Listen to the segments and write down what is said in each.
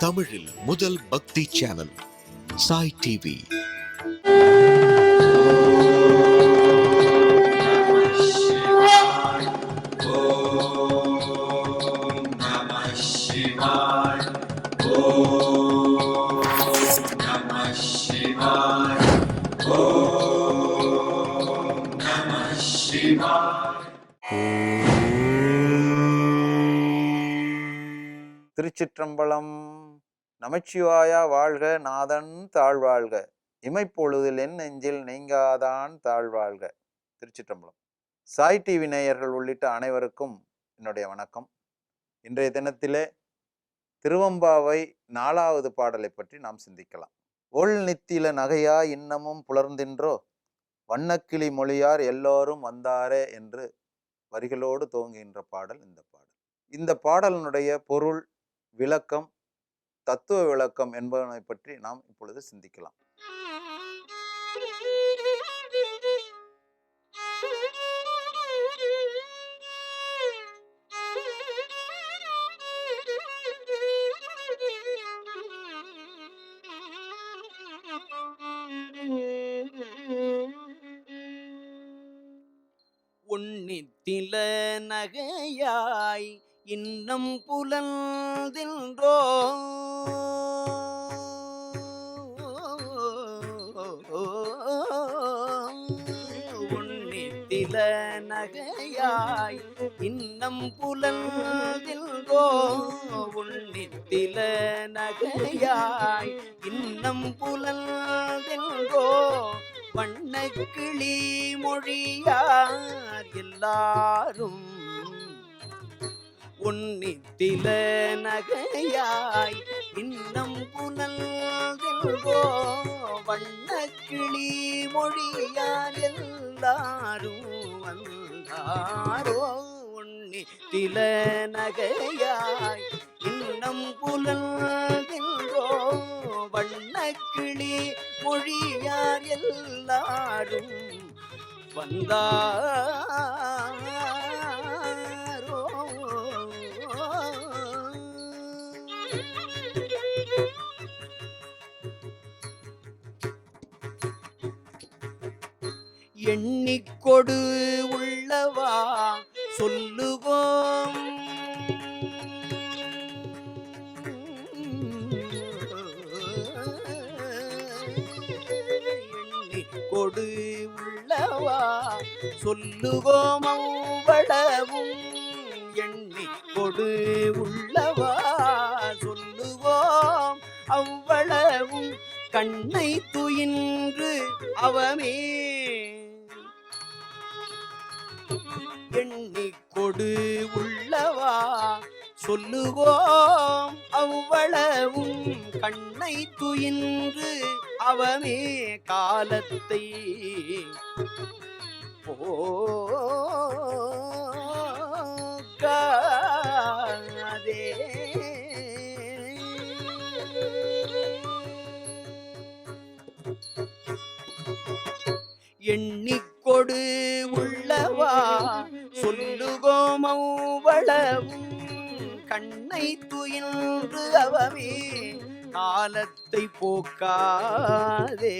தமிழில் முதல் பக்தி சேனல் சாய் டிவி. திருச்சிற்றம்பலம். நமச்சிவாயா வாழ்க, நாதன் தாழ்வாழ்க, இமைப்பொழுதில் என் நெஞ்சில் நீங்காதான் தாழ்வாழ்க. திருச்சிற்றம்பலம். சாய் டிவி நேயர்கள் உள்ளிட்ட அனைவருக்கும் என்னுடைய வணக்கம். இன்றைய தினத்திலே திருவம்பாவை 4வது பாடலை பற்றி நாம் சிந்திக்கலாம். ஒள் நித்தில நகையா இன்னமும் புலர்ந்தின்றோ, வண்ணக்கிளி மொழியார் எல்லோரும் வந்தாரே என்று வரிகளோடு துவங்குகின்ற பாடல் இந்த பாடல். இந்த பாடலினுடைய பொருள், விளக்கம், தத்துவ விளக்கம் என்பதனை பற்றி நாம் இப்பொழுது சிந்திக்கலாம். உன்னித்தில நகையாய் இன்னம் புலந்தின்றோ, உன்னித்தில நகையாய் இன்னம் புலந்தின்றோ, உன்னித்தில நகையாய் இன்னம் புலந்தின்றோ, வண்ணக்கிளி மொழியார் எல்லாரும் உன்னித்தில நகையாய் இன்னம் புலந்தின்றோ, வண்ணக்கிளி மொழியார் எல்லாரும் வந்தாரோ, உன்னித்தில நகையாய் இன்னம் புலந்தின்றோ, வண்ணக்கிளி மொழியார் எல்லாரும் வந்தாரோ. எண்ணிக்கொடு உள்ளவா சொல்லுவோம், எண்ணிக்கொடு உள்ளவா சொல்லுவோம் அவ்வளவும், எண்ணிக்கொடு உள்ளவா சொல்லுவோம் அவ்வளவும், கண்ணை துயின்று அவமே எண்ணிக்கொடு உள்ளவா சொல்லுவோம் அவ்வளவும், கண்ணை துயின்று அவமே காலத்தை போக்காதே. எண்ணிக்கொடு உள்ளவா சொல்லுவோம் அவ்வளவும், கண்ணை துயின்று அவமே காலத்தை போக்காதே.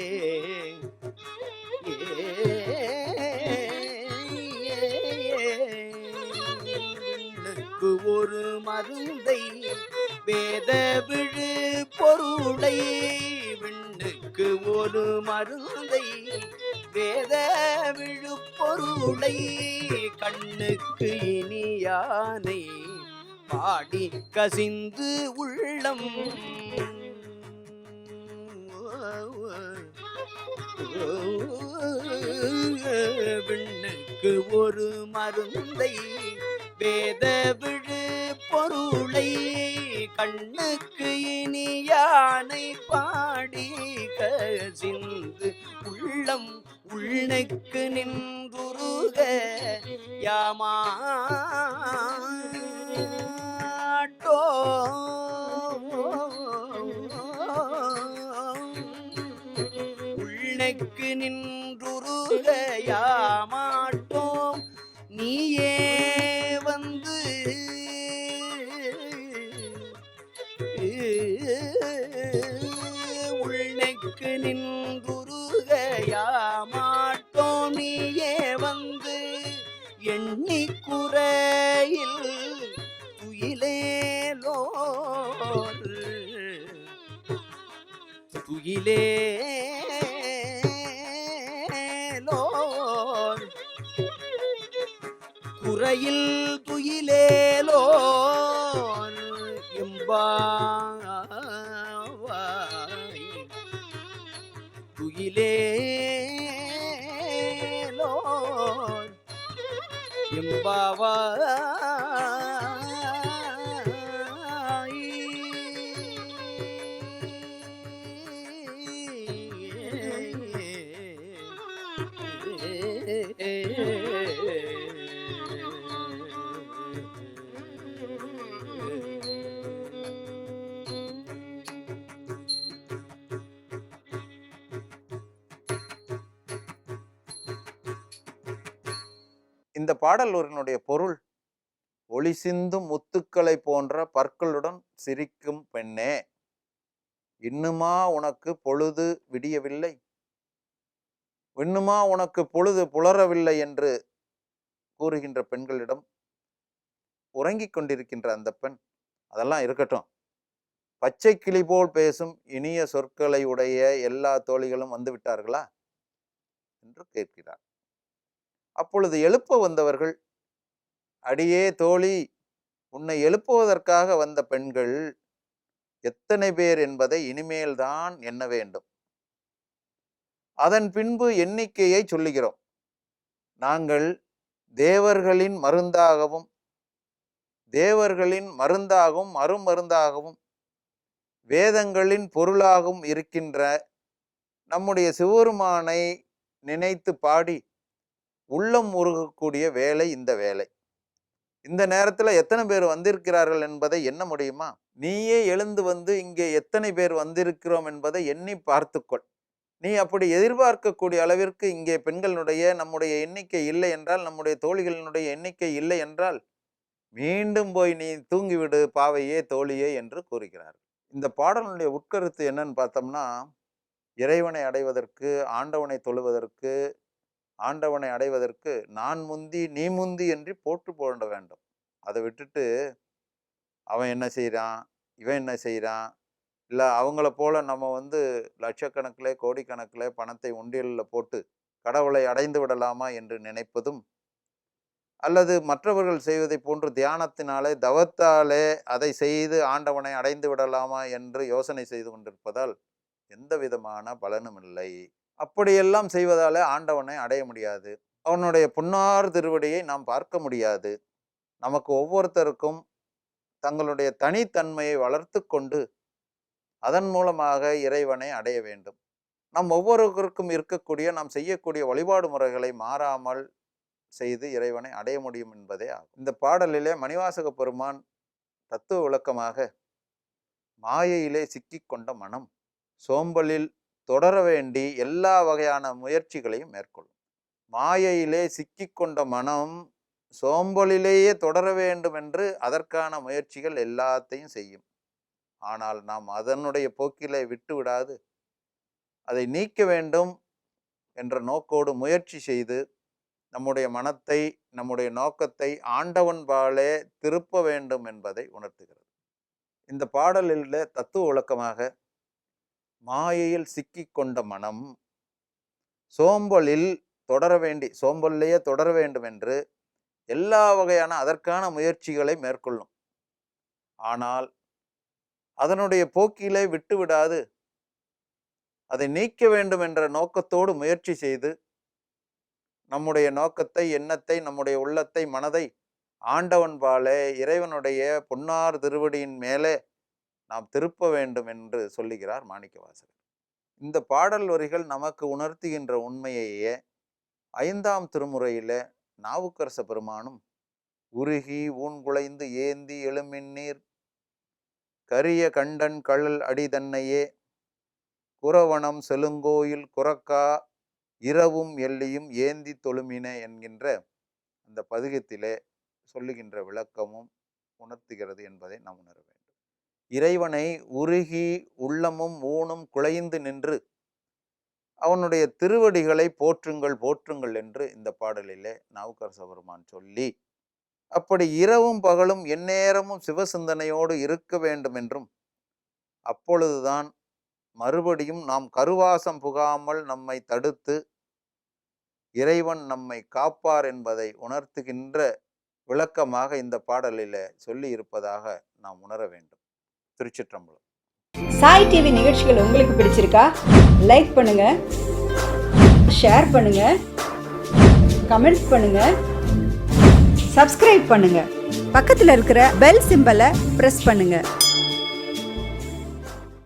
விண்ணுக்கு ஒரு மருந்தை வேத விழு பொருளை, விண்ணுக்கு ஒரு மருந்தை வேத விழு பொருளை, கண்ணுக்கு இனியானை பாடி கசிந்து உள்ளம் விண்ணுக்கு ஒரு மருந்தை வேத விழு பொருளை, கண்ணுக்கு இனியானை பாடி கசிந்து உள்ளம் உள்நெக்கு நின்றுருக யாமாட்டோ, உள்நெக்கு நின்றுருக யாமாட்டோம், நீயே வந்து எண்ணி குறையில் துயிலேலோ துயிலேலோ குறையில் துயிலேலோ எம்பாவாய் துயிலேலோ எம்பாவாய். இந்த பாடலூரினுடைய பொருள், ஒளி சிந்தும் முத்துக்களை போன்ற பற்களுடன் சிரிக்கும் பெண்ணே, இன்னுமா உனக்கு பொழுது விடியவில்லை, இன்னுமா உனக்கு பொழுது புலரவில்லை என்று கூறுகின்ற பெண்களிடம் உறங்கிக் கொண்டிருக்கின்ற அந்த பெண், அதெல்லாம் இருக்கட்டும், பச்சை கிளி போல் பேசும் இனிய சொற்களை உடைய எல்லா தோழிகளும் வந்து விட்டார்களா என்று கேட்கிறார். அப்பொழுது எழுப்ப வந்தவர்கள், அடியே தோழி, உன்னை எழுப்புவதற்காக வந்த பெண்கள் எத்தனை பேர் என்பதை இனிமேல்தான் எண்ண வேண்டும். அதன் பின்பு எண்ணிக்கையை சொல்லுகிறோம். நாங்கள் தேவர்களின் மருந்தாகவும் மறுமருந்தாகவும் வேதங்களின் பொருளாகவும் இருக்கின்ற நம்முடைய சிவபெருமானை நினைத்து பாடி உள்ளம் உருகக்கூடிய வேலை இந்த வேலை. இந்த நேரத்தில் எத்தனை பேர் வந்திருக்கிறார்கள் என்பதை எண்ண முடியுமா? நீயே எழுந்து வந்து இங்கே எத்தனை பேர் வந்திருக்கிறோம் என்பதை எண்ணி பார்த்துக்கொள். நீ அப்படி எதிர்பார்க்கக்கூடிய அளவிற்கு இங்கே பெண்களுடைய நம்முடைய எண்ணிக்கை இல்லை என்றால், நம்முடைய தோழிகளினுடைய எண்ணிக்கை இல்லை என்றால், மீண்டும் போய் நீ தூங்கிவிடு பாவையே தோழியே என்று கூறுகிறார். இந்த பாடலுடைய உட்கருத்து என்னன்னு பார்த்தோம்னா, இறைவனை அடைவதற்கு, ஆண்டவனை தொழுவதற்கு, ஆண்டவனை அடைவதற்கு நான் முந்தி நீ முந்தி என்று போட்டு போட வேண்டும். அதை விட்டுட்டு அவன் என்ன செய்கிறான், இவன் என்ன செய்கிறான், இல்லை அவங்கள போல நம்ம லட்சக்கணக்கில் கோடிக்கணக்கில் பணத்தை உண்டியலில் போட்டு கடவுளை அடைந்து விடலாமா என்று நினைப்பதும், அல்லது மற்றவர்கள் செய்வதை போன்று தியானத்தினாலே தவத்தாலே அதை செய்து ஆண்டவனை அடைந்து விடலாமா என்று யோசனை செய்து கொண்டிருப்பதால் எந்த விதமான பலனும் இல்லை. அப்படியெல்லாம் செய்வதாலே ஆண்டவனை அடைய முடியாது. அவனுடைய பொன்னார் திருவடியை நாம் பார்க்க முடியாது. நமக்கு ஒவ்வொருத்தருக்கும் தங்களுடைய தனித்தன்மையை வளர்த்து கொண்டு அதன் மூலமாக இறைவனை அடைய வேண்டும். நம் ஒவ்வொருவருக்கும் இருக்கக்கூடிய, நாம் செய்யக்கூடிய வழிபாடு முறைகளை மாறாமல் செய்து இறைவனை அடைய முடியும் என்பதே ஆகும். இந்த பாடலிலே மணிவாசக பெருமான் தத்துவ விளக்கமாக, மாயையிலே சிக்கிக்கொண்ட மனம் சோம்பலில் தொடர வேண்டி எல்லா வகையான முயற்சிகளையும் மேற்கொள்ளும். மாயையிலே சிக்கிக்கொண்ட மனம் சோம்பலிலேயே தொடர வேண்டும் என்று அதற்கான முயற்சிகள் எல்லாத்தையும் செய்யும். ஆனால் நாம் அதனுடைய போக்கிலே விட்டு விடாது அதை நீக்க வேண்டும் என்ற நோக்கோடு முயற்சி செய்து நம்முடைய மனத்தை, நம்முடைய நோக்கத்தை ஆண்டவன் பாலே திருப்ப வேண்டும் என்பதை உணர்த்துகிறது. இந்த பாடலில் தத்துவ விளக்கமாக, மாயையில் சிக்கிக்கொண்ட மனம் சோம்பலில் சோம்பலிலேயே தொடர வேண்டும் என்று எல்லா வகையான அதற்கான முயற்சிகளை மேற்கொள்ளும். ஆனால் அதனுடைய போக்கிலே விட்டுவிடாது அதை நீக்க வேண்டும் என்ற நோக்கத்தோடு முயற்சி செய்து நம்முடைய நோக்கத்தை, எண்ணத்தை, நம்முடைய உள்ளத்தை, மனதை ஆண்டவன் பாலே, இறைவனுடைய பொன்னார் திருவடியின் மேலே நாம் திருப்ப வேண்டும் என்று சொல்லுகிறார் மாணிக்கவாசகர். இந்த பாடல் வரிகள் நமக்கு உணர்த்துகின்ற உண்மையையே 5ஆம் திருமுறையில நாவுக்கரச பெருமானும், உருகி ஊன்குலைந்து ஏந்தி எழுமின்னீர் கரிய கண்டன் கழல் அடி தன்னையே குறவனம் செலுங்கோயில் குறக்கா இரவும் எல்லியும் ஏந்தி தொழுமின என்கின்ற அந்த பதிகத்திலே சொல்லுகின்ற விளக்கமும் உணர்த்துகிறது என்பதை நாம் உணர வேண்டும். இறைவனை உருகி உள்ளமும் ஊனும் குலைந்து நின்று அவனுடைய திருவடிகளை போற்றுங்கள் போற்றுங்கள் என்று இந்த பாடலிலே நாவுக்கரசு பெருமான் சொல்லி, அப்படி இரவும் பகலும் எந்நேரமும் சிவசிந்தனையோடு இருக்க வேண்டும் என்றும், அப்பொழுதுதான் மறுபடியும் நாம் கருவாசம் புகாமல் நம்மை தடுத்து இறைவன் நம்மை காப்பார் என்பதை உணர்த்துகின்ற விளக்கமாக இந்த பாடலில் சொல்லி இருப்பதாக நாம் உணர வேண்டும். திருச்சிற்றம்பலம். சாய் டிவி நிகழ்ச்சிகள் உங்களுக்கு பிடிச்சிருக்கா? லைக் பண்ணுங்க, ஷேர் பண்ணுங்க, கமெண்ட்ஸ் பண்ணுங்க, சப்ஸ்கிரைப் பண்ணுங்க, பக்கத்தில் இருக்கிற பெல் சிம்பலை பிரஸ் பண்ணுங்க.